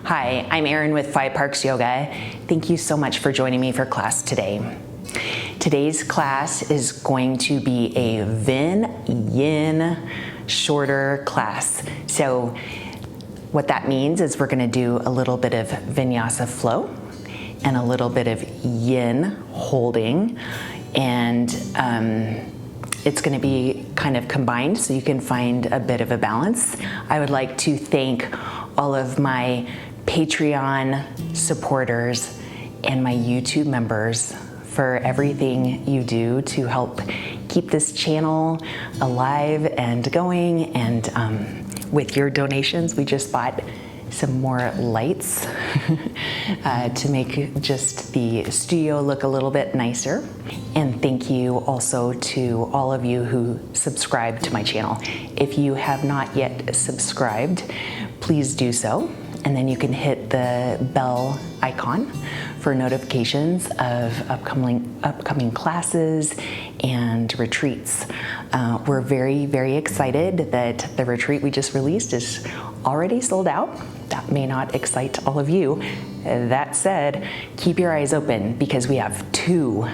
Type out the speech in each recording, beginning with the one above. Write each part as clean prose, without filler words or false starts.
Hi, I'm Erin with 5 Parks Yoga. Thank you so much for joining me for class today. Today's class is going to be a Yin shorter class. So what that means is we're going to do a little bit of vinyasa flow and a little bit of yin holding, and it's going to be kind of combined so you can find a bit of a balance. I would like to thank all of my Patreon supporters and my YouTube members for everything you do to help keep this channel alive and going. And with your donations, we just bought some more lights to make just the studio look a little bit nicer. And thank you also to all of you who subscribe to my channel. If you have not yet subscribed, please do so. And then you can hit the bell icon for notifications of upcoming classes and retreats. We're very, very excited that the retreat we just released is already sold out. That may not excite all of you. That said, keep your eyes open because we have 2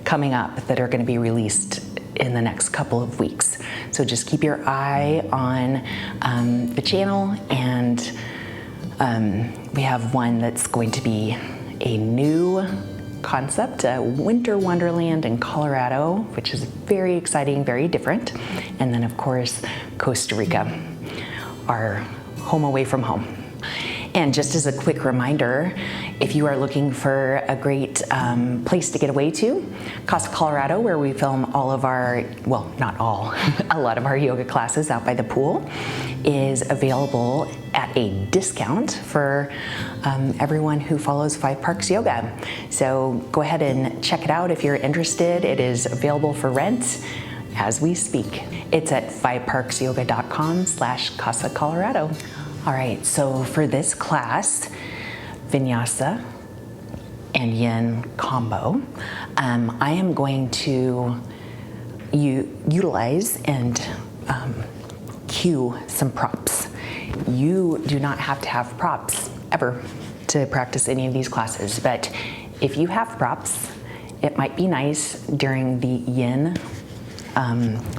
coming up that are going to be released in the next couple of weeks. So just keep your eye on the channel, and we have one that's going to be a new concept, a winter wonderland in Colorado, which is very exciting, very different. And then of course, Costa Rica, our home away from home. And just as a quick reminder, if you are looking for a great place to get away to, Casa, Colorado, where we film all of our, well, not all, a lot of our yoga classes out by the pool, is available at a discount for everyone who follows 5 Parks Yoga. So go ahead and check it out if you're interested. It is available for rent as we speak. It's at 5parksyoga.com/Casa, Colorado. All right, so for this class, vinyasa and yin combo, I am going to utilize and cue some props. You do not have to have props ever to practice any of these classes, but if you have props, it might be nice during the yin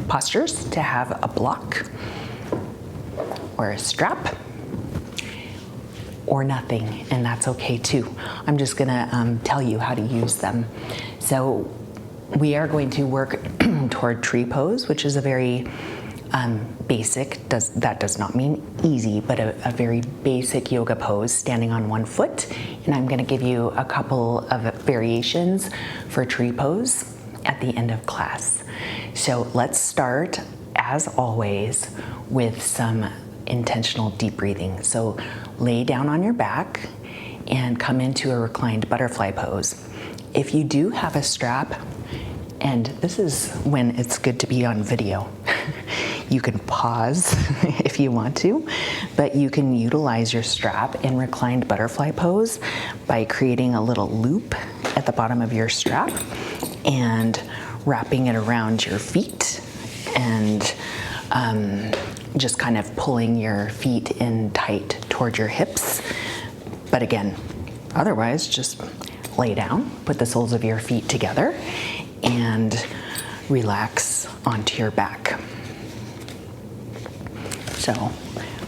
postures to have a block or a strap, or nothing, and that's okay too. I'm just gonna tell you how to use them. So we are going to work toward tree pose, which is a very basic, that does not mean easy, but a very basic yoga pose, standing on one foot. And I'm gonna give you a couple of variations for tree pose at the end of class. So let's start, as always, with some intentional deep breathing. So lay down on your back and come into a reclined butterfly pose. If you do have a strap, and this is when it's good to be on video, you can pause if you want to, but you can utilize your strap in reclined butterfly pose by creating a little loop at the bottom of your strap and wrapping it around your feet, and just kind of pulling your feet in tight toward your hips. But again, otherwise just lay down, put the soles of your feet together, and relax onto your back. So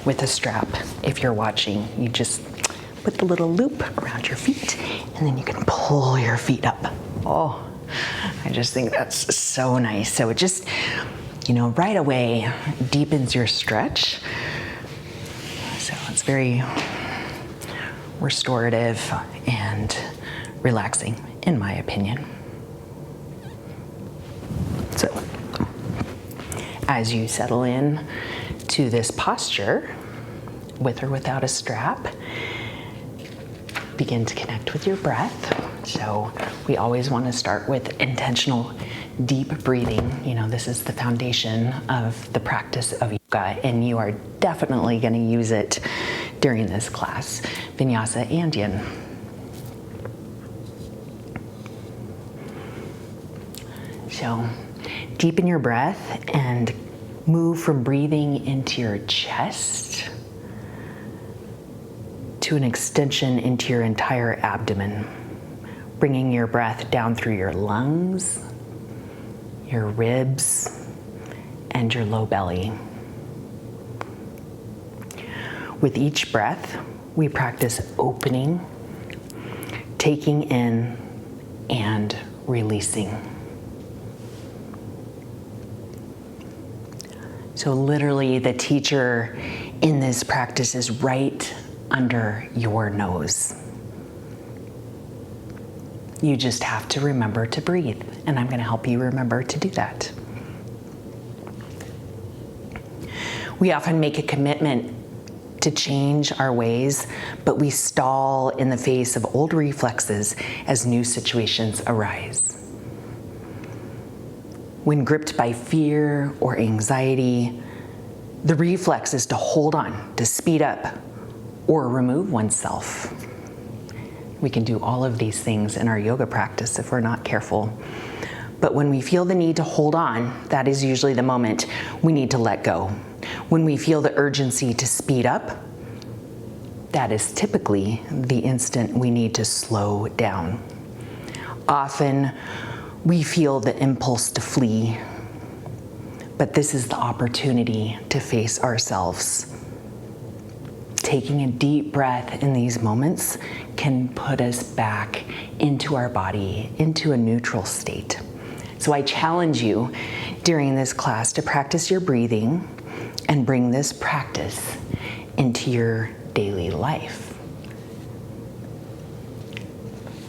with a strap, if you're watching, you just put the little loop around your feet, and then you can pull your feet up. Oh, I just think that's so nice. So it just, right away deepens your stretch. So it's very restorative and relaxing, in my opinion. So as you settle in to this posture, with or without a strap, begin to connect with your breath. So we always want to start with intentional deep breathing. This is the foundation of the practice of yoga, and you are definitely going to use it during this class, vinyasa and yin. So deepen your breath and move from breathing into your chest to an extension into your entire abdomen, bringing your breath down through your lungs, your ribs, and your low belly. With each breath, we practice opening, taking in, and releasing. So literally, the teacher in this practice is right under your nose. You just have to remember to breathe, and I'm going to help you remember to do that. We often make a commitment to change our ways, but we stall in the face of old reflexes as new situations arise. When gripped by fear or anxiety, the reflex is to hold on, to speed up, or remove oneself. We can do all of these things in our yoga practice if we're not careful. But when we feel the need to hold on, that is usually the moment we need to let go. When we feel the urgency to speed up, that is typically the instant we need to slow down. Often, we feel the impulse to flee, but this is the opportunity to face ourselves. Taking a deep breath in these moments can put us back into our body, into a neutral state. So I challenge you during this class to practice your breathing and bring this practice into your daily life.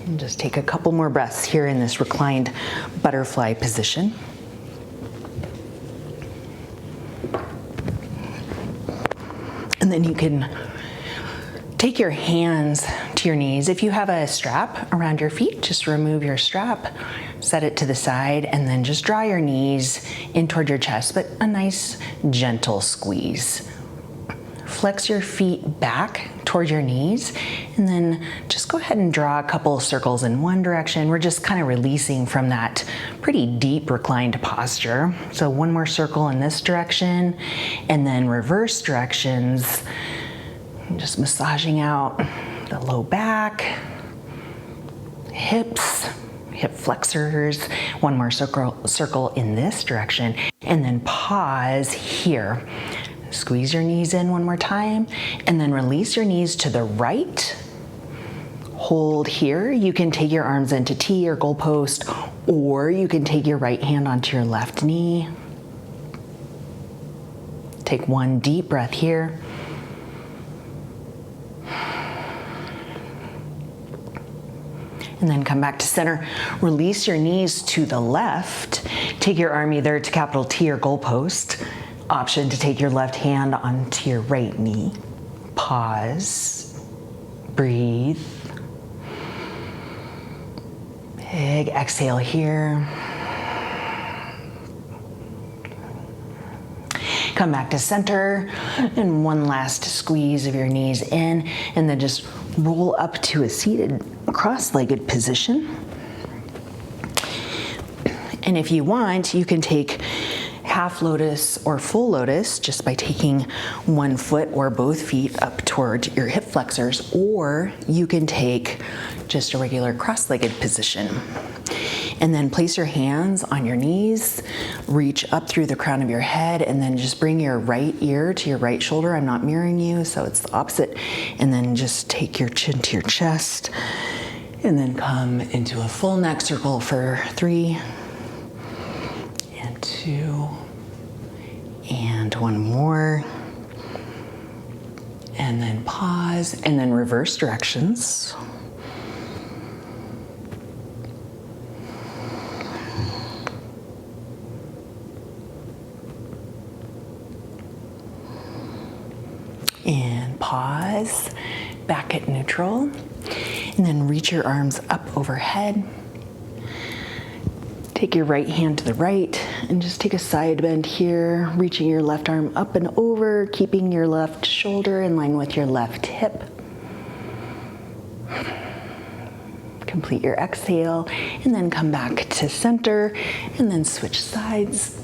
And just take a couple more breaths here in this reclined butterfly position. And then you can take your hands to your knees. If you have a strap around your feet, just remove your strap, set it to the side, and then just draw your knees in toward your chest, but a nice gentle squeeze. Flex your feet back toward your knees, and then just go ahead and draw a couple circles in one direction. We're just kind of releasing from that pretty deep reclined posture. So one more circle in this direction, and then reverse directions. Just massaging out the low back, hips, hip flexors. One more circle in this direction, and then pause here. Squeeze your knees in one more time, and then release your knees to the right. Hold here. You can take your arms into T or goalpost, or you can take your right hand onto your left knee. Take one deep breath here. And then come back to center. Release your knees to the left. Take your arm either to capital T or goalpost. Option to take your left hand onto your right knee. Pause. Breathe. Big exhale here. Come back to center, and one last squeeze of your knees in, and then just roll up to a seated cross-legged position. And if you want, you can take half lotus or full lotus just by taking one foot or both feet up toward your hip flexors, or you can take just a regular cross-legged position. And then place your hands on your knees, reach up through the crown of your head, and then just bring your right ear to your right shoulder. I'm not mirroring you, so it's the opposite. And then just take your chin to your chest, and then come into a full neck circle for 3 and 2 and one more. And then pause, and then reverse directions. And pause, back at neutral, and then reach your arms up overhead. Take your right hand to the right and just take a side bend here, reaching your left arm up and over, keeping your left shoulder in line with your left hip. Complete your exhale, and then come back to center, and then switch sides.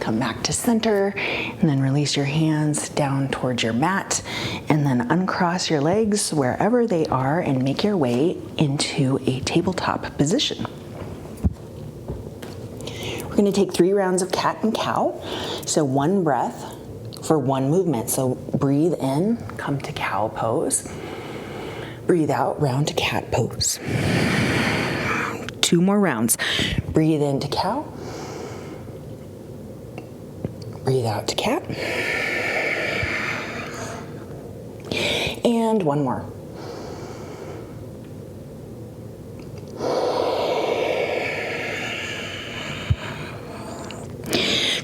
come back to center, and then release your hands down towards your mat, and then uncross your legs wherever they are and make your way into a tabletop position. We're going to take 3 rounds of cat and cow, so 1 breath for 1 movement. So breathe in, come to cow pose. Breathe out, round to cat pose. 2 more rounds. Breathe into cow. Breathe out to cat. And 1 more.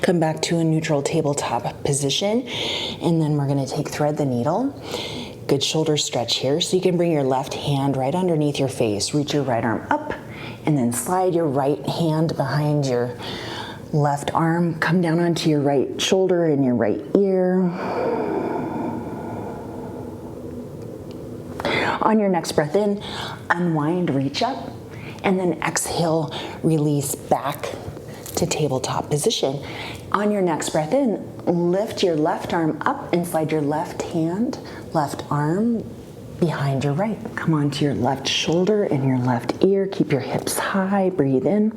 Come back to a neutral tabletop position, and then we're going to thread the needle. Good shoulder stretch here, so you can bring your left hand right underneath your face, reach your right arm up, and then slide your right hand behind your left arm, come down onto your right shoulder and your right ear. On your next breath in, unwind, reach up, and then exhale, release back to tabletop position. On your next breath in, lift your left arm up and slide your left hand, left arm behind your right. Come onto your left shoulder and your left ear. Keep your hips high. Breathe in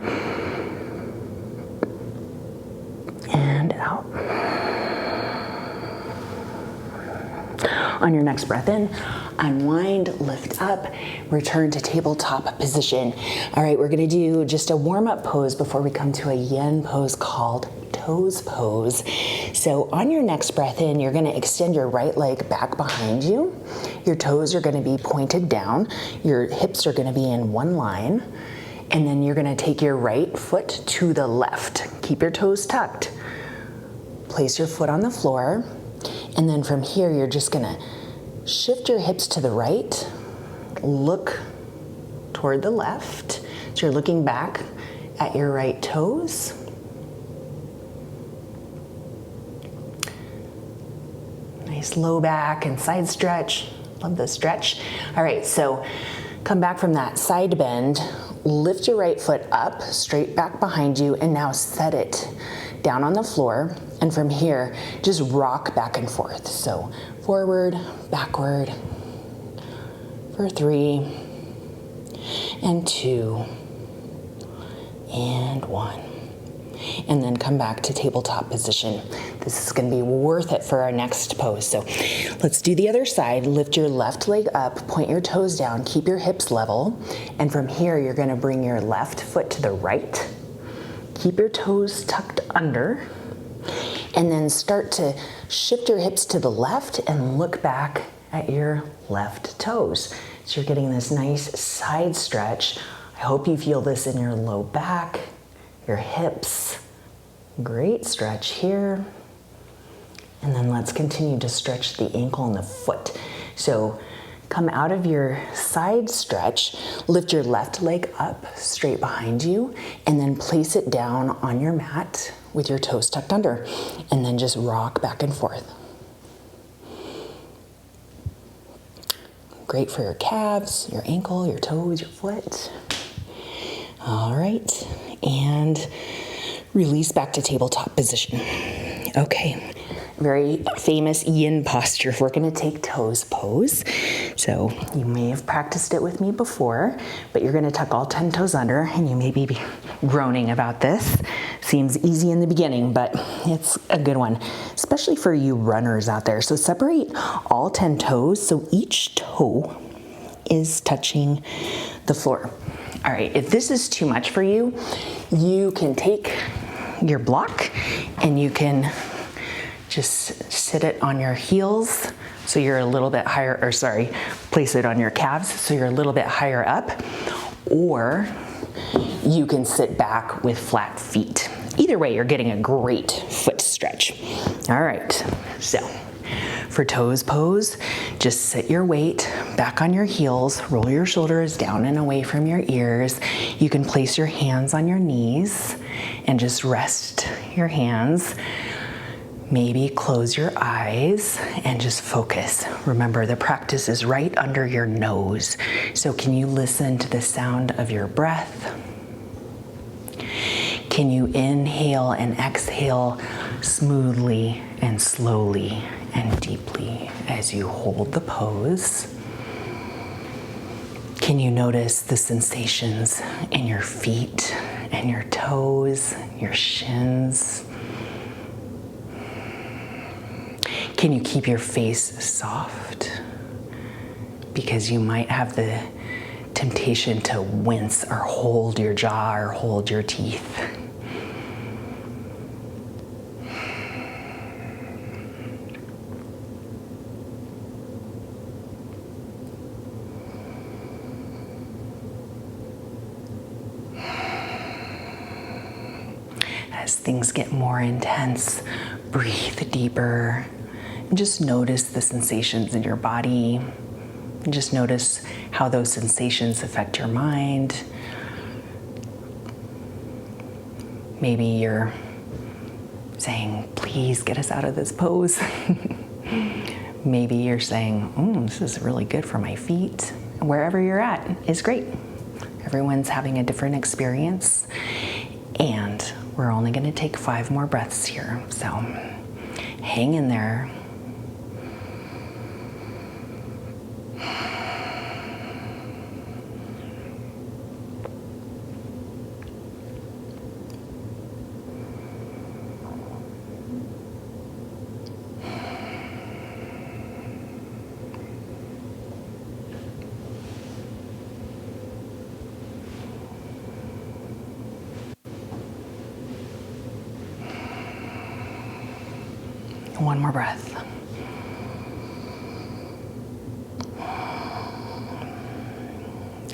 and out. On your next breath in, unwind, lift up, return to tabletop position. All right, we're gonna do just a warm-up pose before we come to a yin pose called toes pose. So on your next breath in, you're gonna extend your right leg back behind you. Your toes are gonna be pointed down. Your hips are gonna be in one line. And then you're gonna take your right foot to the left. Keep your toes tucked. Place your foot on the floor. And then from here, you're just gonna shift your hips to the right, look toward the left. So you're looking back at your right toes. Nice low back and side stretch. Love the stretch. All right, so come back from that side bend, lift your right foot up, straight back behind you, and now set it down on the floor. And from here, just rock back and forth. So forward, backward, for 3, and 2, and 1. And then come back to tabletop position. This is gonna be worth it for our next pose. So let's do the other side. Lift your left leg up, point your toes down, keep your hips level. And from here, you're gonna bring your left foot to the right. Keep your toes tucked under. And then start to shift your hips to the left and look back at your left toes. So you're getting this nice side stretch. I hope you feel this in your low back, your hips. Great stretch here. And then let's continue to stretch the ankle and the foot. So come out of your side stretch, lift your left leg up straight behind you, and then place it down on your mat with your toes tucked under, and then just rock back and forth. Great for your calves, your ankle, your toes, your foot. All right, and release back to tabletop position. Okay, very famous yin posture. We're gonna take toes pose. So you may have practiced it with me before, but you're gonna tuck all 10 toes under, and you may be groaning about this. Seems easy in the beginning, but it's a good one, especially for you runners out there. So separate all 10 toes, so each toe is touching the floor. All right, if this is too much for you, you can take your block and you can just sit it on your heels so you're a little bit higher, or sorry, place it on your calves so you're a little bit higher up, or you can sit back with flat feet. Either way, you're getting a great foot stretch. All right, so for toes pose, just sit your weight back on your heels, roll your shoulders down and away from your ears. You can place your hands on your knees and just rest your hands. Maybe close your eyes and just focus. Remember, the practice is right under your nose. So can you listen to the sound of your breath? Can you inhale and exhale smoothly and slowly and deeply as you hold the pose? Can you notice the sensations in your feet and your toes, your shins? Can you keep your face soft? Because you might have the temptation to wince or hold your jaw or hold your teeth. As things get more intense, breathe deeper and just notice the sensations in your body. And just notice how those sensations affect your mind. Maybe you're saying, please get us out of this pose. Maybe you're saying, this is really good for my feet. Wherever you're at is great. Everyone's having a different experience. And we're only going to take 5 more breaths here. So hang in there. One more breath.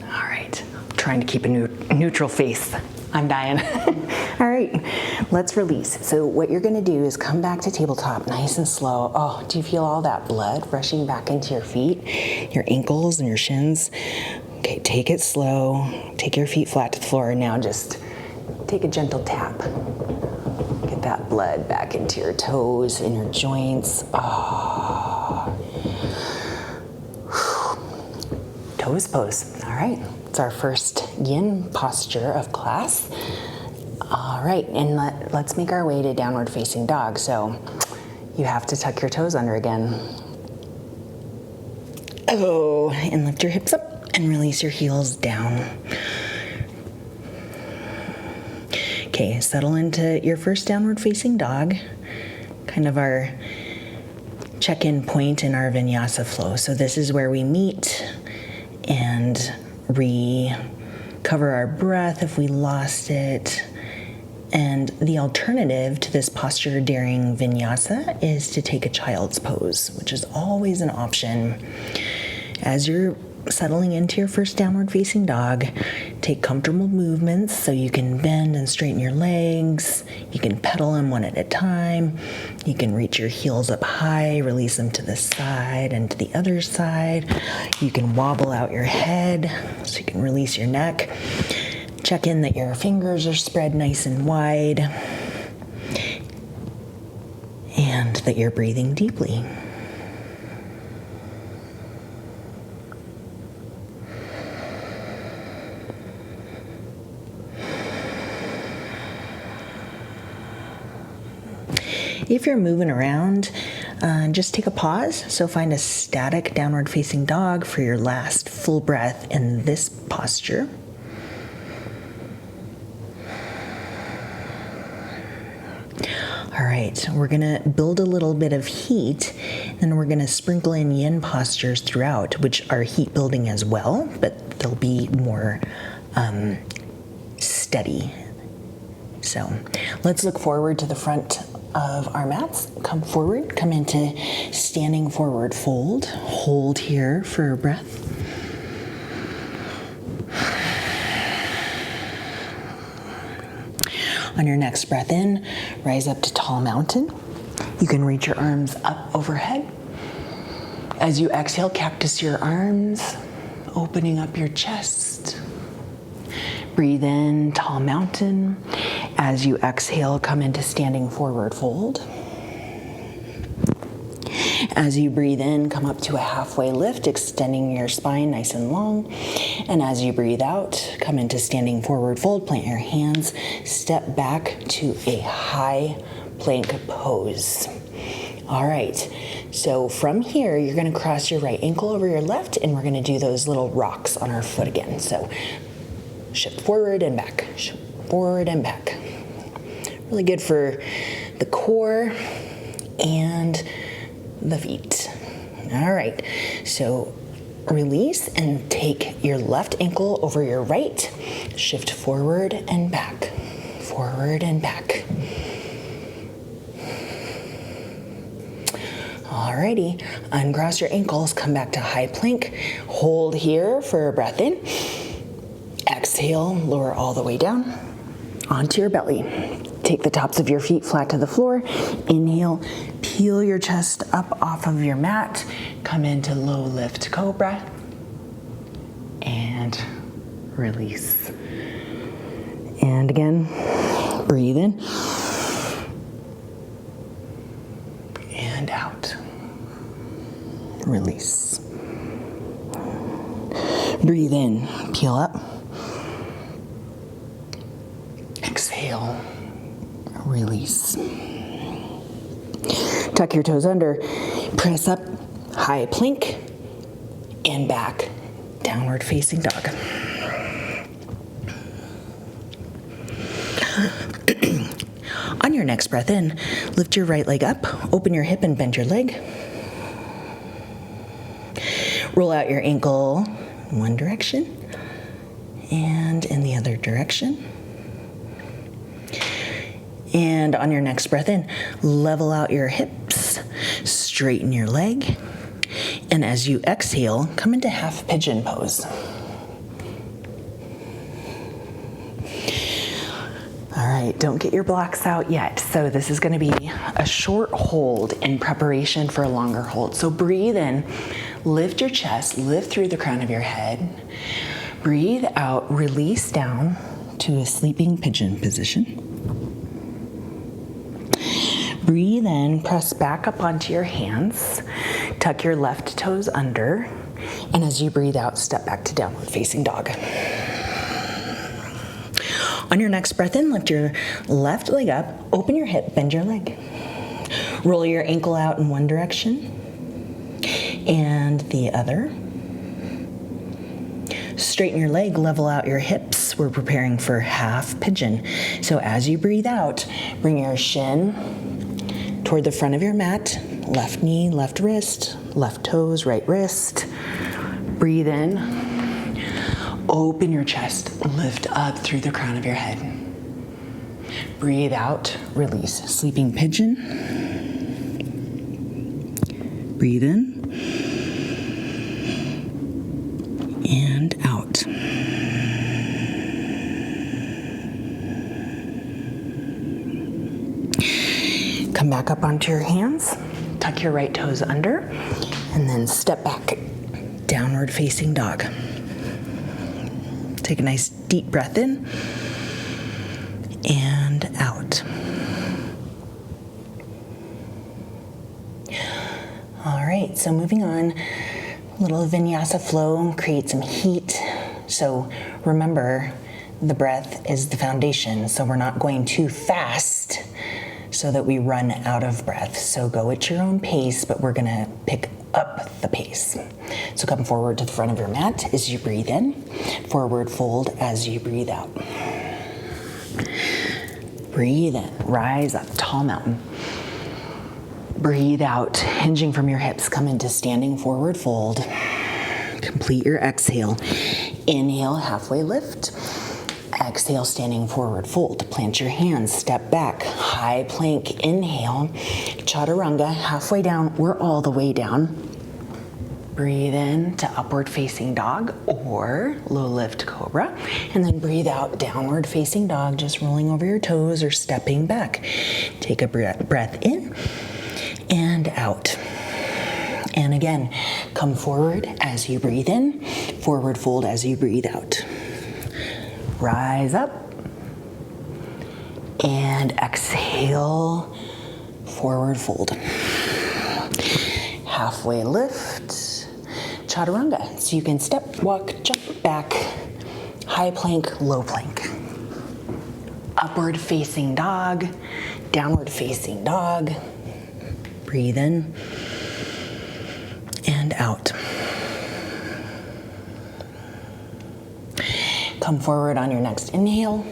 All right, I'm trying to keep a neutral face. I'm dying. All right, let's release. So what you're gonna do is come back to tabletop nice and slow. Oh, do you feel all that blood rushing back into your feet, your ankles and your shins? Okay, take it slow. Take your feet flat to the floor and now just take a gentle tap. Get that blood back into your toes and your joints. Toes pose. All right, it's our first yin posture of class. All right, and let's make our way to downward facing dog. So you have to tuck your toes under again. Oh, and lift your hips up and release your heels down. Okay, settle into your first downward facing dog, kind of our check-in point in our vinyasa flow. So this is where we meet and recover our breath if we lost it. And the alternative to this posture during vinyasa is to take a child's pose, which is always an option. As you're settling into your first downward facing dog, take comfortable movements so you can bend and straighten your legs. You can pedal them one at a time. You can reach your heels up high, release them to the side and to the other side. You can wobble out your head so you can release your neck. Check in that your fingers are spread nice and wide and that you're breathing deeply. If you're moving around, just take a pause. So find a static downward facing dog for your last full breath in this posture. All right, we're gonna build a little bit of heat and we're gonna sprinkle in yin postures throughout, which are heat building as well, but they'll be more steady. So let's look forward to the front of our mats. Come forward, come into standing forward fold. Hold here for a breath. On your next breath in, rise up to tall mountain. You can reach your arms up overhead. As you exhale, cactus your arms, opening up your chest. Breathe in, tall mountain. As you exhale, come into standing forward fold. As you breathe in, come up to a halfway lift, extending your spine nice and long. And as you breathe out, come into standing forward fold, plant your hands, step back to a high plank pose. All right, so from here, you're gonna cross your right ankle over your left, and we're gonna do those little rocks on our foot again. So shift forward and back, shift forward and back. Really good for the core and the feet. All right, so release and take your left ankle over your right, shift forward and back, forward and back. Alrighty, uncross your ankles, come back to high plank, hold here for a breath in, exhale, lower all the way down onto your belly. Take the tops of your feet flat to the floor, inhale, peel your chest up off of your mat, come into low lift cobra, and release. And again, breathe in, and out. Release. Breathe in, peel up. Exhale, release. Tuck your toes under, press up, high plank, and back, downward facing dog. On your next breath in, lift your right leg up, open your hip and bend your leg. Roll out your ankle in one direction and in the other direction. And on your next breath in, level out your hips, straighten your leg, and as you exhale, come into half pigeon pose. All right, don't get your blocks out yet. So this is gonna be a short hold in preparation for a longer hold. So breathe in, lift your chest, lift through the crown of your head. Breathe out, release down to a sleeping pigeon position. Breathe in, press back up onto your hands, tuck your left toes under, and as you breathe out, step back to downward facing dog. On your next breath in, lift your left leg up, open your hip, bend your leg. Roll your ankle out in one direction and the other. Straighten your leg, level out your hips. We're preparing for half pigeon. So as you breathe out, bring your shin toward the front of your mat, left knee, left wrist, left toes, right wrist. Breathe in, open your chest, lift up through the crown of your head. Breathe out, release, sleeping pigeon. Breathe in and out. Come back up onto your hands, tuck your right toes under, and then step back, downward facing dog. Take a nice deep breath in and out. All right, so moving on, a little vinyasa flow, create some heat. So remember, the breath is the foundation, so we're not going too fast so that we run out of breath. So go at your own pace, but we're gonna pick up the pace. So come forward to the front of your mat as you breathe in, forward fold as you breathe out. Breathe in, rise up, tall mountain. Breathe out, hinging from your hips, come into standing forward fold. Complete your exhale. Inhale, halfway lift. Exhale, standing forward fold. Plant your hands, step back, high plank, inhale. Chaturanga, halfway down, we're all the way down. Breathe in to upward facing dog or low lift cobra. And then breathe out, downward facing dog, just rolling over your toes or stepping back. Take a breath in and out. And again, come forward as you breathe in, forward fold as you breathe out. Rise up and exhale, forward fold. Halfway lift, chaturanga. So you can step, walk, jump back, high plank, low plank. Upward facing dog, downward facing dog. Breathe in and out. Come forward on your next inhale.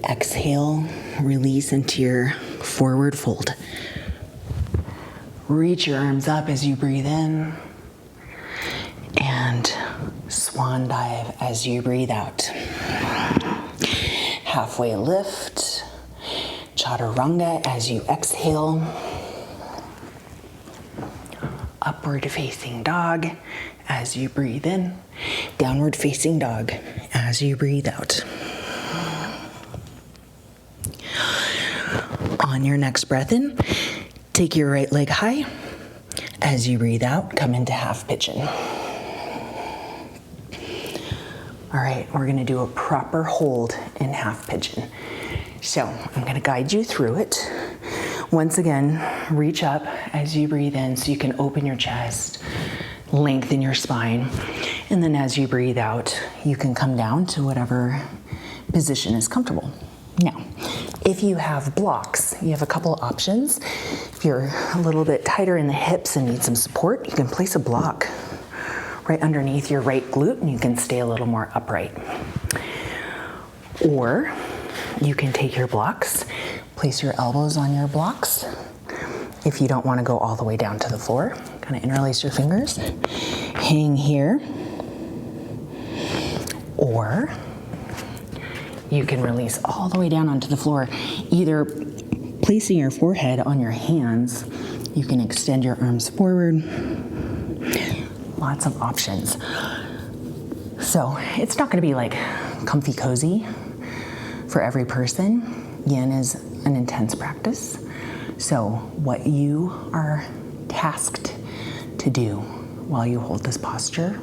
Exhale, release into your forward fold. Reach your arms up as you breathe in, and swan dive as you breathe out. Halfway lift, chaturanga as you exhale. Upward facing dog as you breathe in. Downward facing dog as you breathe out. On your next breath in, take your right leg high. As you breathe out, come into half pigeon. All right, we're gonna do a proper hold in half pigeon. So I'm gonna guide you through it. Once again, reach up as you breathe in so you can open your chest, lengthen your spine, and then as you breathe out, you can come down to whatever position is comfortable. Now, if you have blocks, you have a couple options. If you're a little bit tighter in the hips and need some support, you can place a block right underneath your right glute and you can stay a little more upright. Or you can take your blocks, place your elbows on your blocks. If you don't want to go all the way down to the floor, kind of interlace your fingers, hang here. Or you can release all the way down onto the floor, either placing your forehead on your hands. You can extend your arms forward. Lots of options. So it's not gonna be like comfy cozy for every person. Yin is an intense practice. So what you are tasked to do while you hold this posture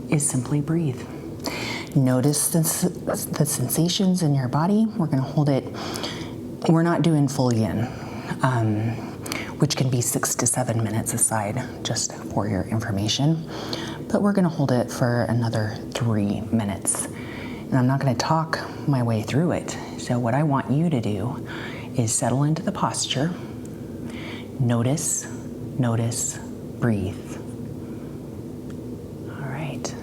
is simply breathe. Notice the sensations in your body. We're gonna hold it, we're not doing full yin, which can be 6 to 7 minutes aside, just for your information. But we're gonna hold it for another 3 minutes. And I'm not gonna talk my way through it. So what I want you to do is settle into the posture, notice, breathe. All right.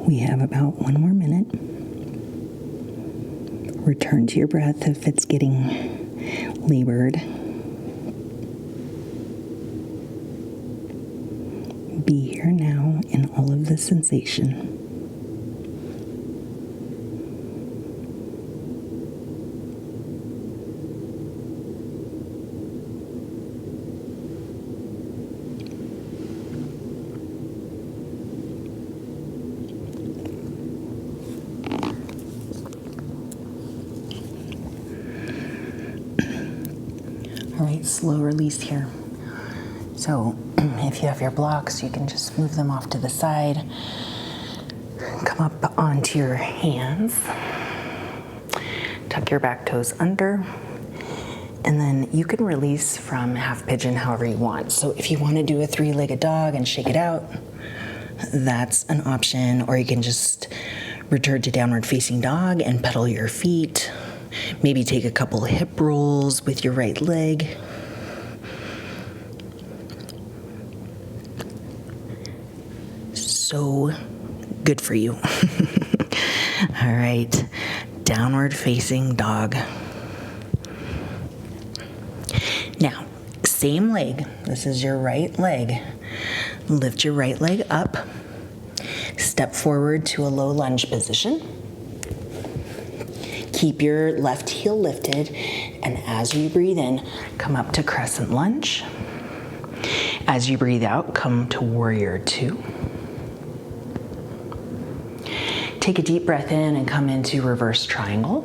We have about 1 more minute. Return to your breath if it's getting labored. Be here now in all of the sensation. All right, slow release here. So if you have your blocks, you can just move them off to the side. Come up onto your hands. Tuck your back toes under. And then you can release from half pigeon however you want. So if you want to do a three-legged dog and shake it out, that's an option. Or you can just return to downward facing dog and pedal your feet. Maybe take a couple hip rolls with your right leg. So good for you. All right, downward facing dog. Now, same leg. This is your right leg. Lift your right leg up. Step forward to a low lunge position. Keep your left heel lifted, and as you breathe in, come up to crescent lunge. As you breathe out, come to warrior two. Take a deep breath in and come into reverse triangle.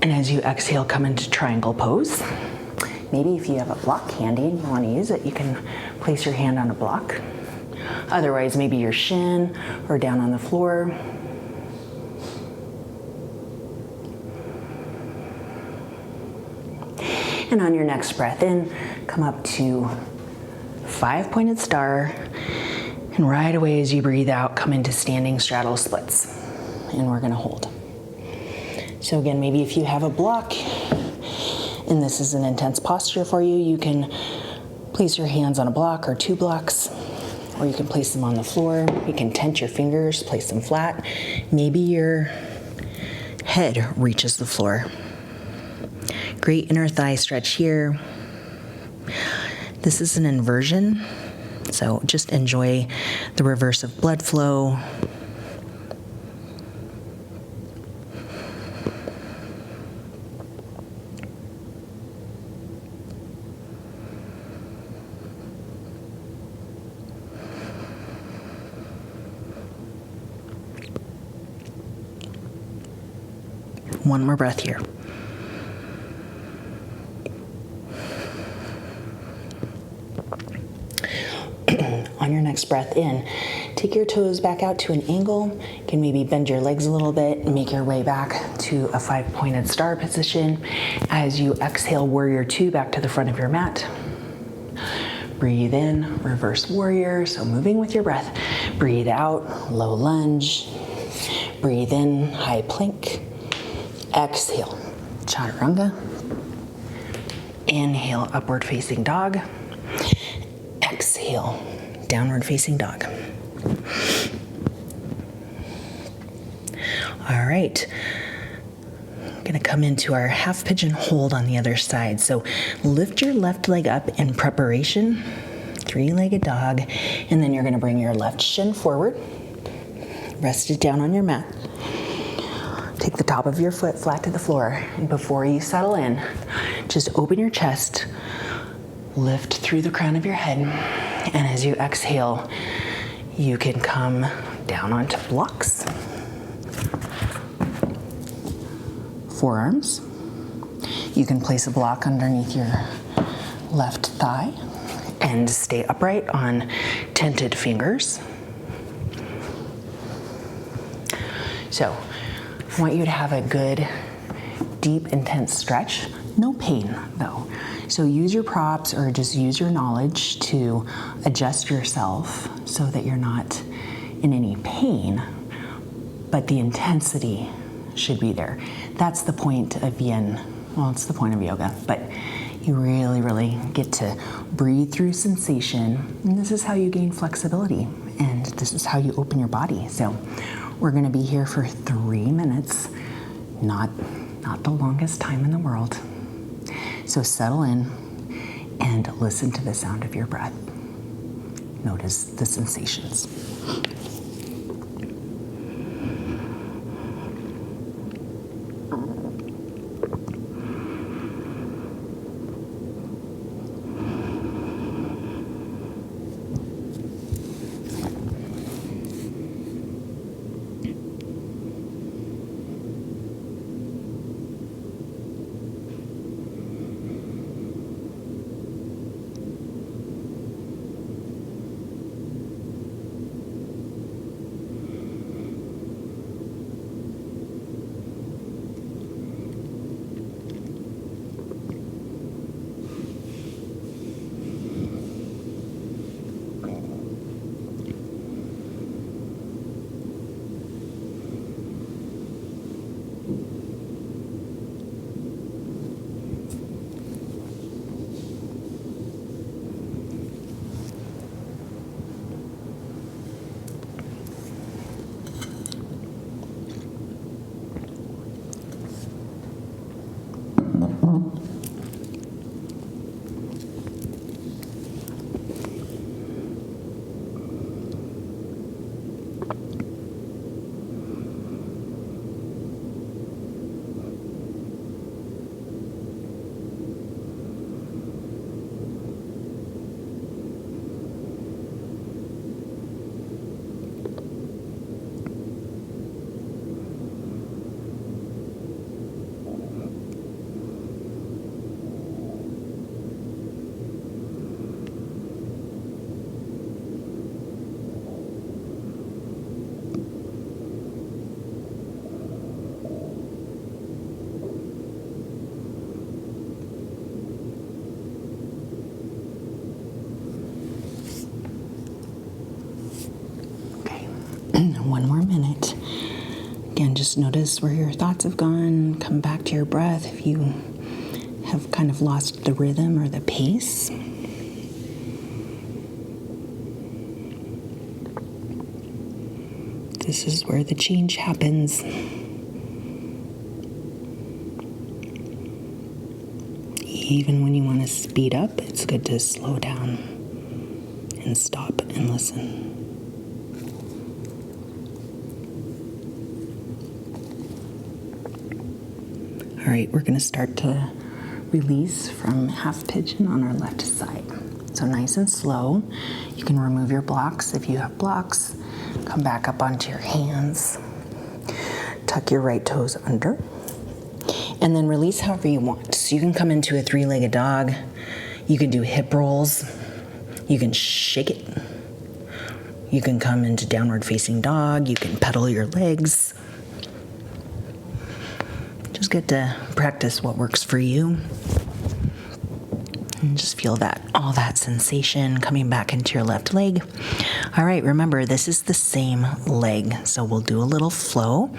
And as you exhale, come into triangle pose. Maybe if you have a block handy and you want to use it, you can place your hand on a block. Otherwise, maybe your shin or down on the floor. And on your next breath in, come up to 5-pointed star. And right away as you breathe out, come into standing straddle splits. And we're gonna hold. So again, maybe if you have a block and this is an intense posture for you, you can place your hands on a block or two blocks, or you can place them on the floor. You can tent your fingers, place them flat. Maybe your head reaches the floor. Great inner thigh stretch here. This is an inversion, so just enjoy the reverse of blood flow. One more breath here. On your next breath in, take your toes back out to an angle. You can maybe bend your legs a little bit and make your way back to a 5-pointed star position. As you exhale, warrior two back to the front of your mat. Breathe in, reverse warrior, so moving with your breath. Breathe out, low lunge. Breathe in, high plank. Exhale, chaturanga. Inhale, upward facing dog. Exhale, downward facing dog. All right. I'm gonna come into our half pigeon hold on the other side. So lift your left leg up in preparation, three-legged dog, and then you're gonna bring your left shin forward, rest it down on your mat. Take the top of your foot flat to the floor, and before you settle in, just open your chest, lift through the crown of your head, and as you exhale, you can come down onto blocks. Forearms. You can place a block underneath your left thigh and stay upright on tented fingers. So, I want you to have a good, deep, intense stretch. No pain, though. So use your props or just use your knowledge to adjust yourself so that you're not in any pain, but the intensity should be there. That's the point of yin. Well, it's the point of yoga, but you really, really get to breathe through sensation. And this is how you gain flexibility, and this is how you open your body. So we're gonna be here for 3 minutes, not the longest time in the world. So settle in and listen to the sound of your breath. Notice the sensations. one more minute. Again, just notice where your thoughts have gone. Come back to your breath if you have kind of lost the rhythm or the pace. This is where the change happens. Even when you want to speed up, it's good to slow down and stop and listen. All right, we're going to start to release from half pigeon on our left side. So nice and slow. You can remove your blocks if you have blocks. Come back up onto your hands. Tuck your right toes under. And then release however you want. So you can come into a three-legged dog. You can do hip rolls. You can shake it. You can come into downward facing dog. You can pedal your legs. Just get to practice what works for you. And just feel that, all that sensation coming back into your left leg. All right, remember, this is the same leg. So we'll do a little flow.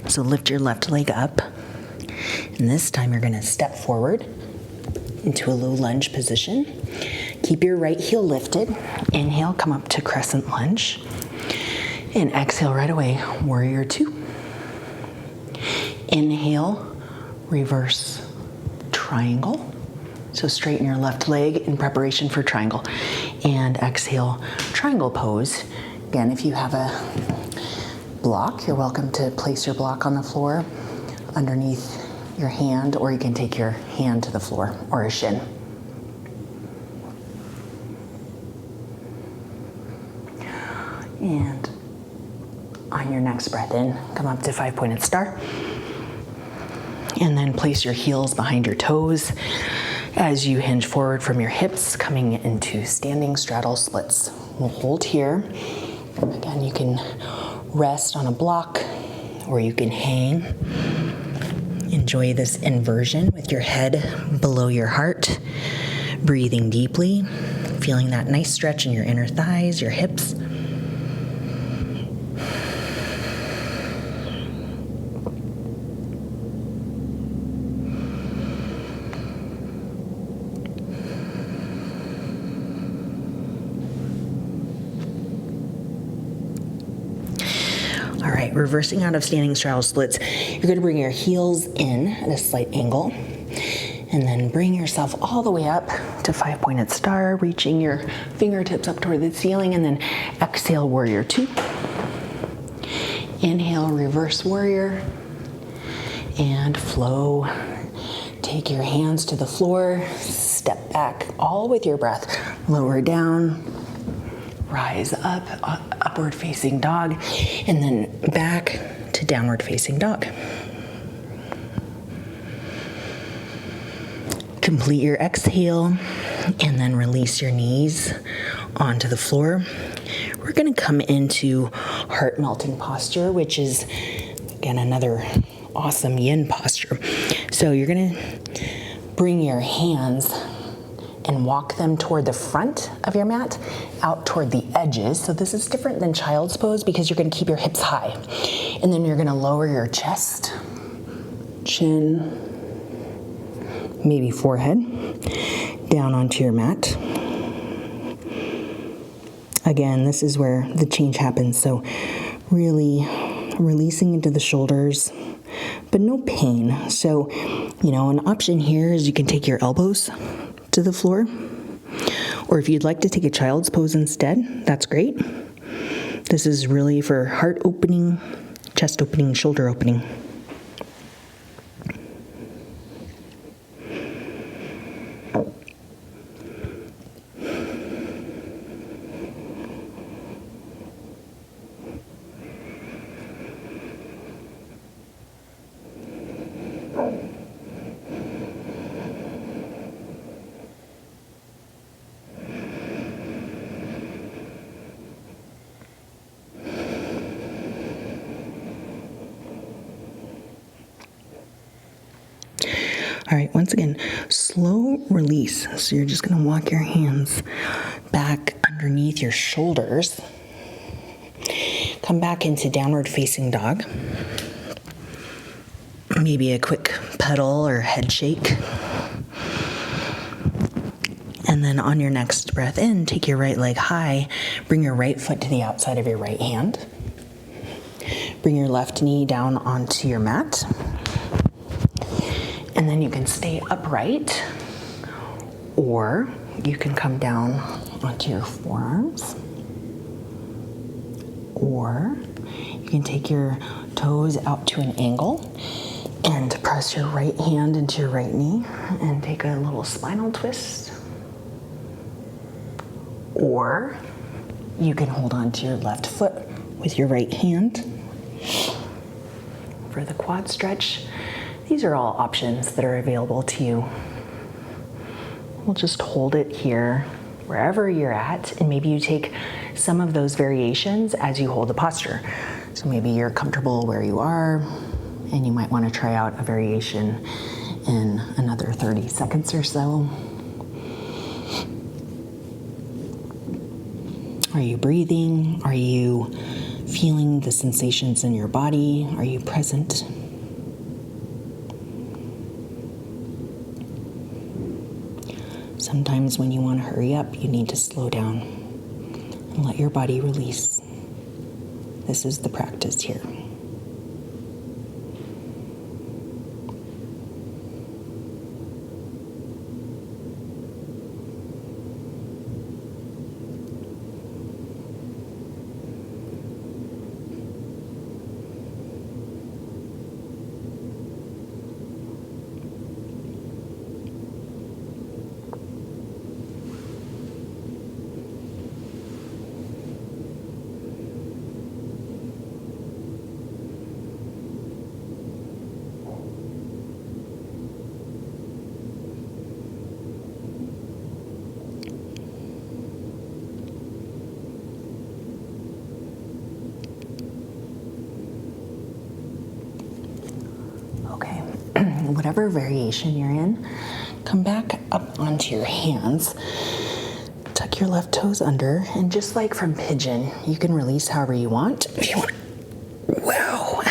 So lift your left leg up. And this time you're gonna step forward into a low lunge position. Keep your right heel lifted. Inhale, come up to crescent lunge. And exhale right away, warrior two. Inhale, reverse triangle. So straighten your left leg in preparation for triangle. And exhale, triangle pose. Again, if you have a block, you're welcome to place your block on the floor underneath your hand, or you can take your hand to the floor or a shin. And on your next breath in, come up to five-pointed star. And then place your heels behind your toes as you hinge forward from your hips, coming into standing straddle splits. We'll hold here. Again, you can rest on a block or you can hang. Enjoy this inversion with your head below your heart, breathing deeply, feeling that nice stretch in your inner thighs, your hips. All right, reversing out of standing straddle splits, you're going to bring your heels in at a slight angle, and then bring yourself all the way up to five-pointed star, reaching your fingertips up toward the ceiling, and then exhale, warrior two. Inhale, reverse warrior, and flow. Take your hands to the floor, step back, all with your breath. Lower down, rise up, upward facing dog, and then back to downward facing dog. Complete your exhale and then release your knees onto the floor. We're going to come into heart melting posture, which is, again, another awesome yin posture. So you're going to bring your hands and walk them toward the front of your mat, out toward the edges. So this is different than child's pose because you're going to keep your hips high. And then you're going to lower your chest, chin, maybe forehead, down onto your mat. Again, this is where the change happens. So really releasing into the shoulders, but no pain. So, an option here is you can take your elbows to the floor, or if you'd like to take a child's pose instead, that's great. This is really for heart opening, chest opening, shoulder opening. All right, once again, slow release. So you're just gonna walk your hands back underneath your shoulders. Come back into downward facing dog. Maybe a quick pedal or head shake. And then on your next breath in, take your right leg high, bring your right foot to the outside of your right hand. Bring your left knee down onto your mat. And then you can stay upright, or you can come down onto your forearms, or you can take your toes out to an angle and press your right hand into your right knee and take a little spinal twist. Or you can hold on to your left foot with your right hand. For the quad stretch, these are all options that are available to you. We'll just hold it here, wherever you're at, and maybe you take some of those variations as you hold the posture. So maybe you're comfortable where you are, and you might want to try out a variation in another 30 seconds or so. Are you breathing? Are you feeling the sensations in your body? Are you present? Sometimes when you want to hurry up, you need to slow down and let your body release. This is the practice here. Okay, whatever variation you're in, come back up onto your hands, tuck your left toes under, and just like from Pigeon, you can release however you want. If you want, wow,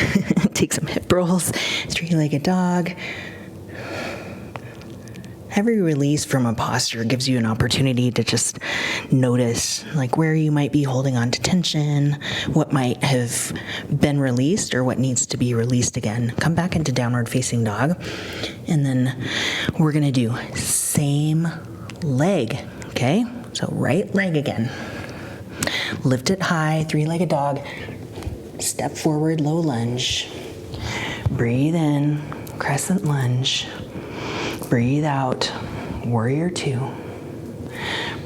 take some hip rolls, straight-legged dog. Every release from a posture gives you an opportunity to just notice like where you might be holding on to tension, what might have been released or what needs to be released again. Come back into downward facing dog, and then we're gonna do same leg, okay? So right leg again. Lift it high, three-legged dog. Step forward, low lunge. Breathe in, crescent lunge. Breathe out, warrior two.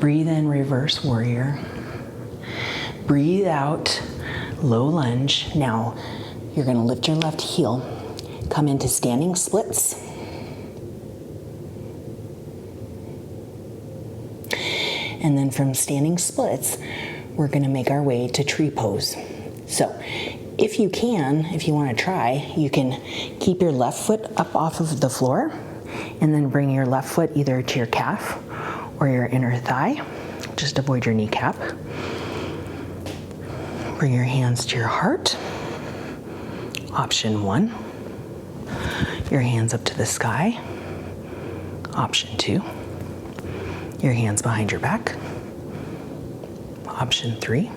Breathe in, reverse warrior. Breathe out, low lunge. Now, you're gonna lift your left heel, come into standing splits. And then from standing splits, we're gonna make our way to tree pose. So, if you can, if you wanna try, you can keep your left foot up off of the floor, and then bring your left foot either to your calf or your inner thigh. Just avoid your kneecap. Bring your hands to your heart. Option one. Your hands up to the sky. Option two. Your hands behind your back. Option three.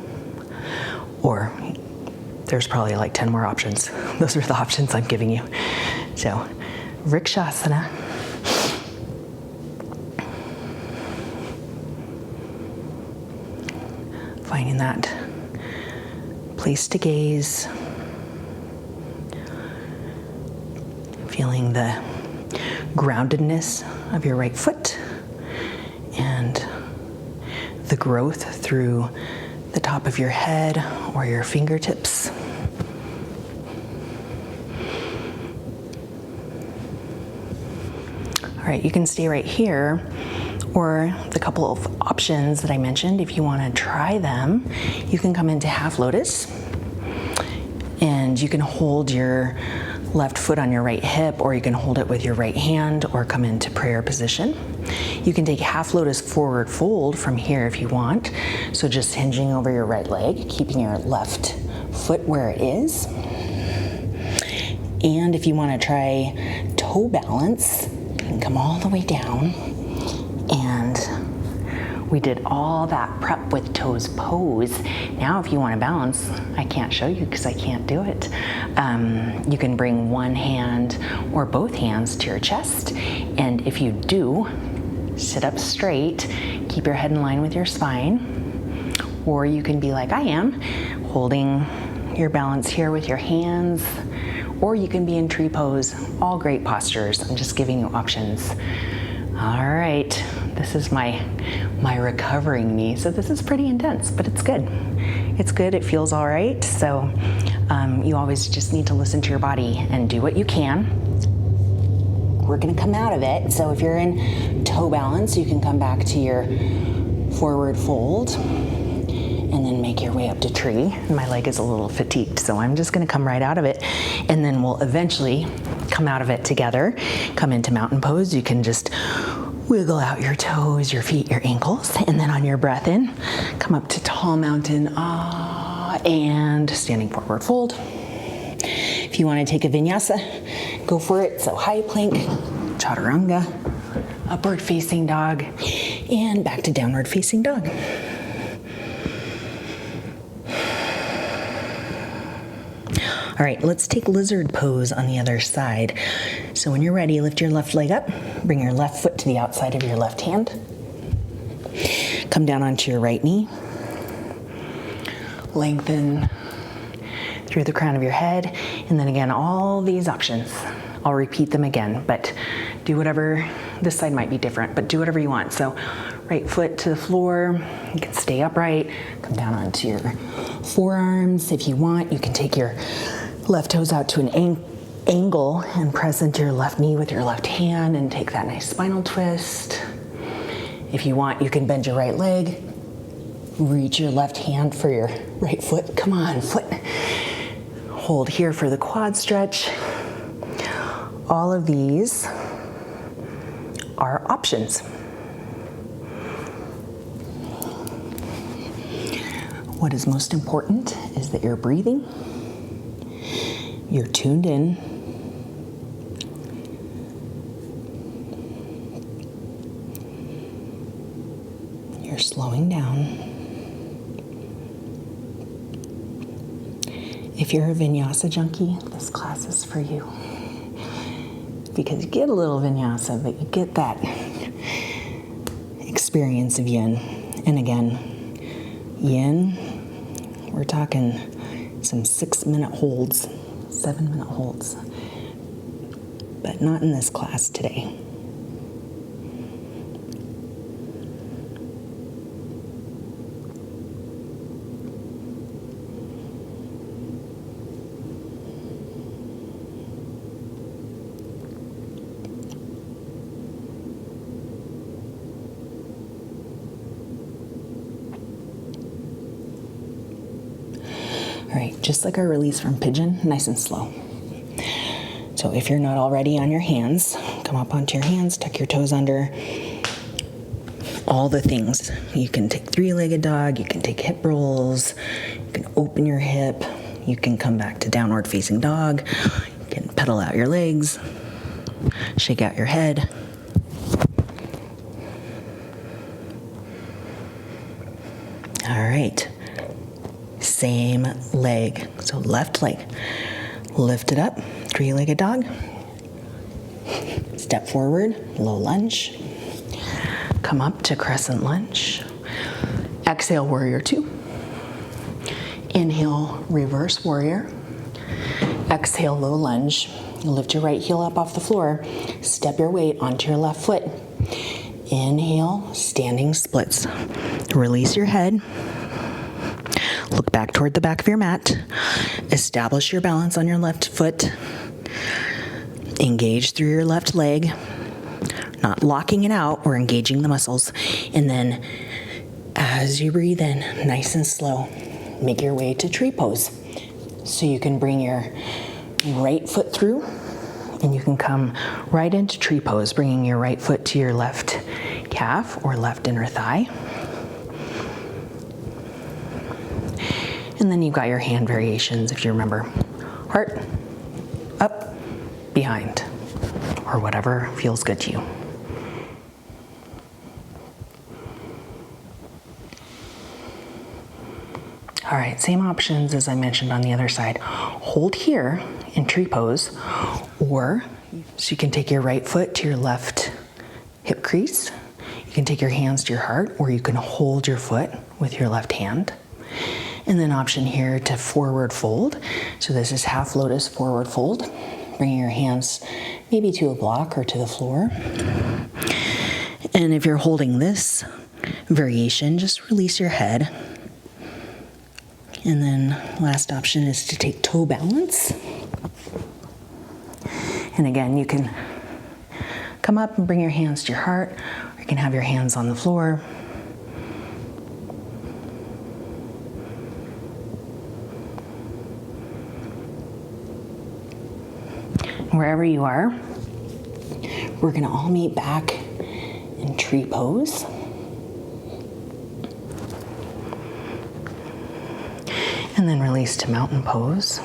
Or there's probably like 10 more options. Those are the options I'm giving you. So, Vrikshasana. Finding that place to gaze. Feeling the groundedness of your right foot and the growth through the top of your head or your fingertips. All right, you can stay right here, or the couple of options that I mentioned, if you want to try them, you can come into half lotus, and you can hold your left foot on your right hip, or you can hold it with your right hand, or come into prayer position. You can take half lotus forward fold from here if you want, so just hinging over your right leg, keeping your left foot where it is. And if you want to try toe balance, you can come all the way down. And we did all that prep with toes pose. Now if you want to balance, I can't show you because I can't do it. You can bring one hand or both hands to your chest. And if you do, sit up straight, keep your head in line with your spine. Or you can be like I am, holding your balance here with your hands. Or you can be in tree pose, all great postures. I'm just giving you options. All right, this is my recovering knee. So this is pretty intense, but it's good. It's good, it feels all right. So you always just need to listen to your body and do what you can. We're gonna come out of it. So if you're in toe balance, you can come back to your forward fold and then make your way up to tree. My leg is a little fatigued, so I'm just gonna come right out of it. And then we'll eventually come out of it together, come into mountain pose. You can just wiggle out your toes, your feet, your ankles, and then on your breath in, come up to tall mountain, and standing forward fold. If you wanna take a vinyasa, go for it. So high plank, chaturanga, upward facing dog, and back to downward facing dog. All right, let's take lizard pose on the other side. So when you're ready, lift your left leg up, bring your left foot to the outside of your left hand. Come down onto your right knee. Lengthen through the crown of your head. And then again, all these options. I'll repeat them again, but do whatever, this side might be different, but do whatever you want. So right foot to the floor, you can stay upright, come down onto your forearms. If you want, you can take your left toes out to an angle and press into your left knee with your left hand and take that nice spinal twist. If you want, you can bend your right leg, reach your left hand for your right foot. Come on, foot. Hold here for the quad stretch. All of these are options. What is most important is that you're breathing, you're tuned in, you're slowing down. If you're a vinyasa junkie, this class is for you. Because you get a little vinyasa, but you get that experience of yin. And again, yin, we're talking some 6-minute holds, 7-minute holds, but not in this class today. All right, just like our release from Pigeon, nice and slow. So if you're not already on your hands, come up onto your hands, tuck your toes under, all the things. You can take 3-legged dog, you can take hip rolls, you can open your hip, you can come back to downward facing dog, you can pedal out your legs, shake out your head. All right. Same leg. So left leg. Lift it up, 3-legged dog. Step forward, low lunge. Come up to crescent lunge. Exhale, warrior 2. Inhale, reverse warrior. Exhale, low lunge. Lift your right heel up off the floor. Step your weight onto your left foot. Inhale, standing splits. Release your head. Look back toward the back of your mat. Establish your balance on your left foot. Engage through your left leg. Not locking it out, we're engaging the muscles. And then as you breathe in, nice and slow, make your way to tree pose. So you can bring your right foot through and you can come right into tree pose, bringing your right foot to your left calf or left inner thigh. And then you've got your hand variations, if you remember. Heart, up, behind, or whatever feels good to you. All right, same options as I mentioned on the other side. Hold here in tree pose, or so you can take your right foot to your left hip crease. You can take your hands to your heart, or you can hold your foot with your left hand. And then option here to forward fold. So this is half lotus forward fold. Bringing your hands maybe to a block or to the floor. And if you're holding this variation, just release your head. And then last option is to take toe balance. And again, you can come up and bring your hands to your heart, or you can have your hands on the floor. Wherever you are, we're gonna all meet back in tree pose. And then release to mountain pose.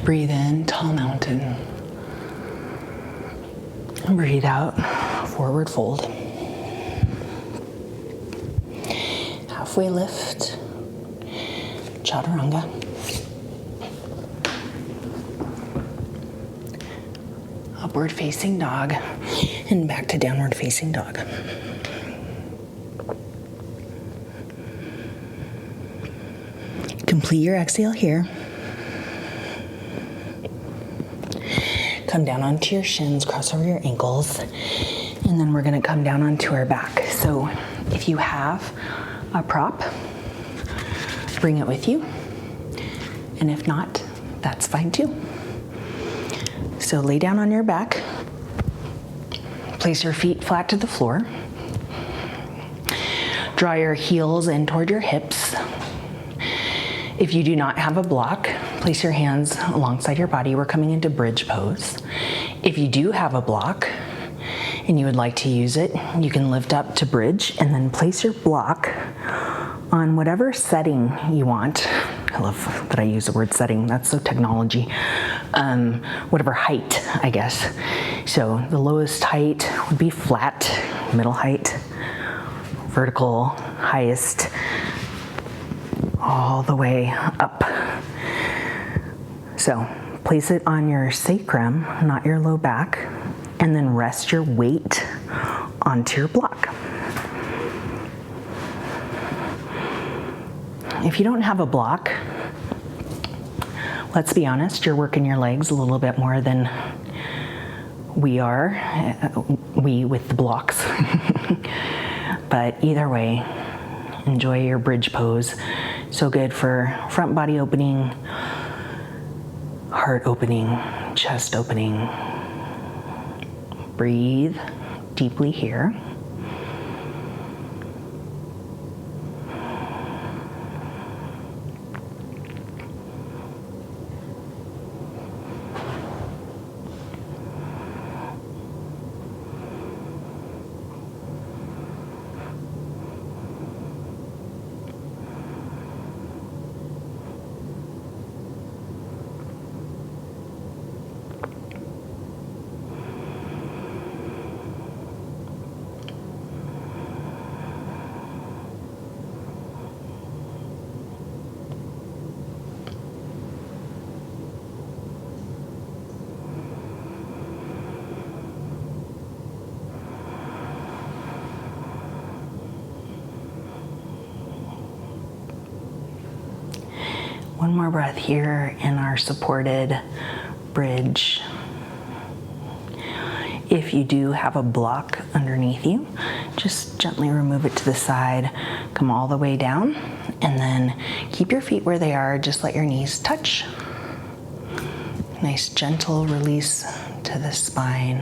Breathe in, tall mountain. And breathe out, forward fold. Halfway lift, chaturanga. Upward facing dog, and back to downward facing dog. Complete your exhale here. Come down onto your shins, cross over your ankles, and then we're gonna come down onto our back. So if you have a prop, bring it with you. And if not, that's fine too. So lay down on your back, place your feet flat to the floor, draw your heels in toward your hips. If you do not have a block, place your hands alongside your body. We're coming into bridge pose. If you do have a block and you would like to use it, you can lift up to bridge and then place your block on whatever setting you want. I love that I use the word setting, that's so technology. Whatever height, I guess. So the lowest height would be flat, middle height, vertical, highest, all the way up. So place it on your sacrum, not your low back, and then rest your weight onto your block. If you don't have a block, let's be honest, you're working your legs a little bit more than we are, we with the blocks. But either way, enjoy your bridge pose. So good for front body opening, heart opening, chest opening. Breathe deeply here. One more breath here in our supported bridge. If you do have a block underneath you, just gently remove it to the side, come all the way down, and then keep your feet where they are, just let your knees touch. Nice gentle release to the spine.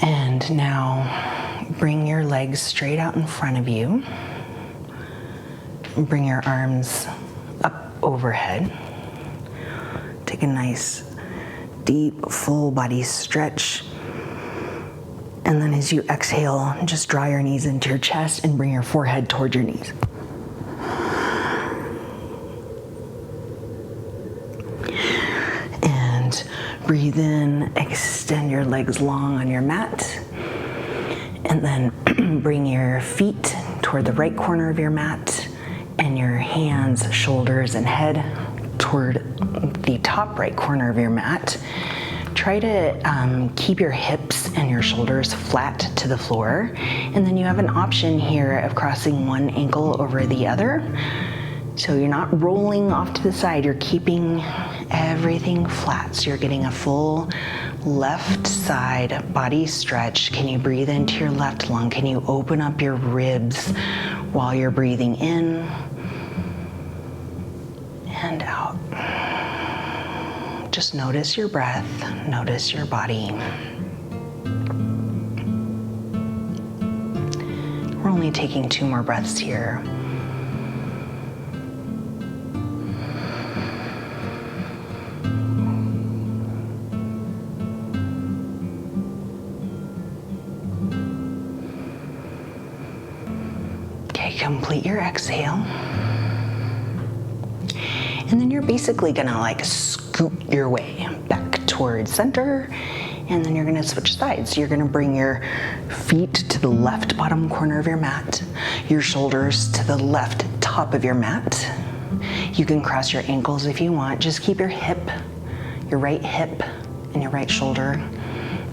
And now bring your legs straight out in front of you. Bring your arms up overhead. Take a nice deep, full body stretch. And then as you exhale, just draw your knees into your chest and bring your forehead towards your knees. And breathe in, extend your legs long on your mat. And then bring your feet toward the right corner of your mat and your hands, shoulders, and head toward the top right corner of your mat. Try to keep your hips and your shoulders flat to the floor. And then you have an option here of crossing one ankle over the other. So you're not rolling off to the side, you're keeping everything flat. So you're getting a full left side body stretch. Can you breathe into your left lung? Can you open up your ribs while you're breathing in and out? Just notice your breath, notice your body. We're only taking 2 more breaths here. Okay, complete your exhale. And then you're basically gonna like scoot your way back towards center, and then you're gonna switch sides. You're gonna bring your feet to the left bottom corner of your mat, your shoulders to the left top of your mat. You can cross your ankles if you want. Just keep your right hip and your right shoulder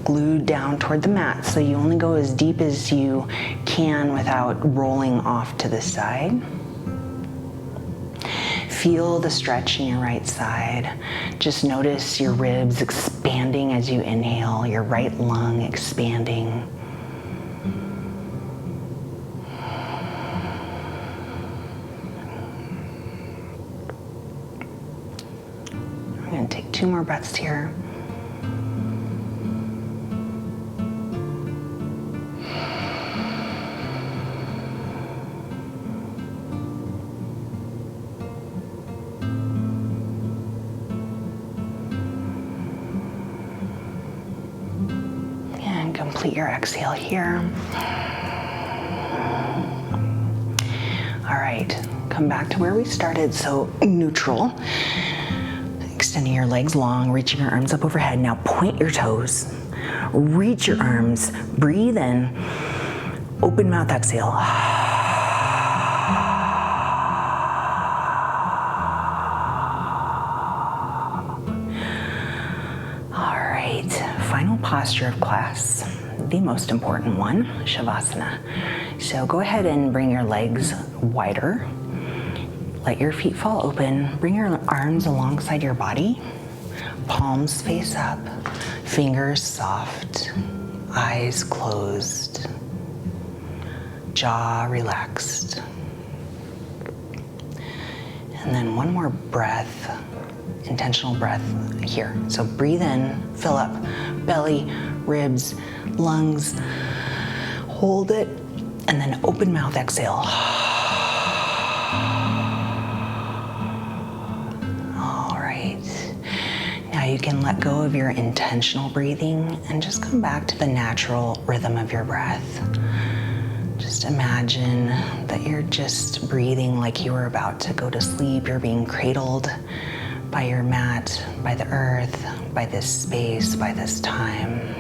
glued down toward the mat, so you only go as deep as you can without rolling off to the side. Feel the stretch in your right side. Just notice your ribs expanding as you inhale, your right lung expanding. I'm going to take 2 more breaths here. Complete your exhale here. All right, come back to where we started. So neutral, extending your legs long, reaching your arms up overhead. Now point your toes, reach your arms, breathe in, open mouth exhale. All right, final posture of class. The most important one, Savasana. So go ahead and bring your legs wider. Let your feet fall open. Bring your arms alongside your body. Palms face up. Fingers soft. Eyes closed. Jaw relaxed. And then one more breath, intentional breath here. So breathe in, fill up belly, ribs, lungs, hold it, and then open mouth exhale. All right. Now you can let go of your intentional breathing and just come back to the natural rhythm of your breath. Just imagine that you're just breathing like you were about to go to sleep. You're being cradled by your mat, by the earth, by this space, by this time.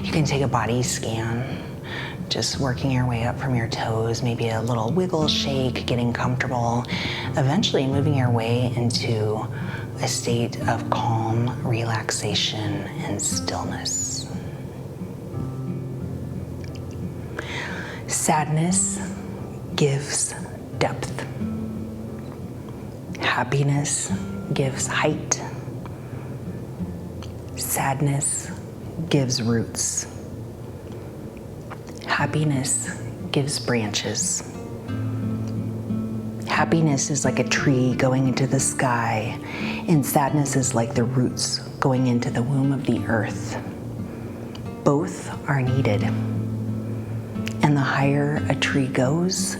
You can take a body scan, just working your way up from your toes, maybe a little wiggle, shake, getting comfortable, eventually moving your way into a state of calm, relaxation, and stillness. Sadness gives depth. Happiness gives height. Sadness gives roots. Happiness gives branches. Happiness is like a tree going into the sky, and sadness is like the roots going into the womb of the earth. Both are needed. And the higher a tree goes,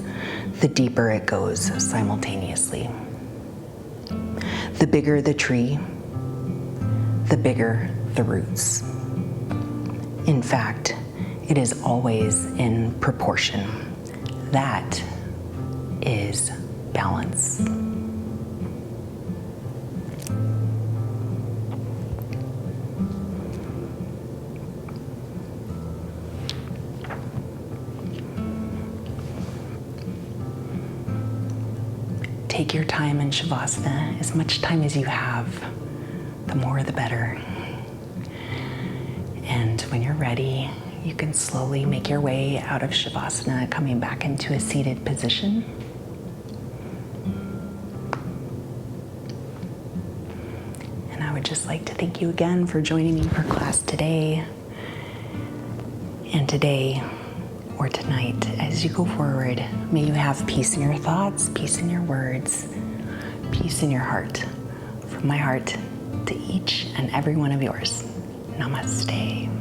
the deeper it goes simultaneously. The bigger the tree, the bigger the roots. In fact, it is always in proportion. That is balance. Take your time in Savasana, as much time as you have, the more the better. And when you're ready, you can slowly make your way out of Savasana, coming back into a seated position. And I would just like to thank you again for joining me for class today. And today, or tonight, as you go forward, may you have peace in your thoughts, peace in your words, peace in your heart. From my heart to each and every one of yours. Namaste.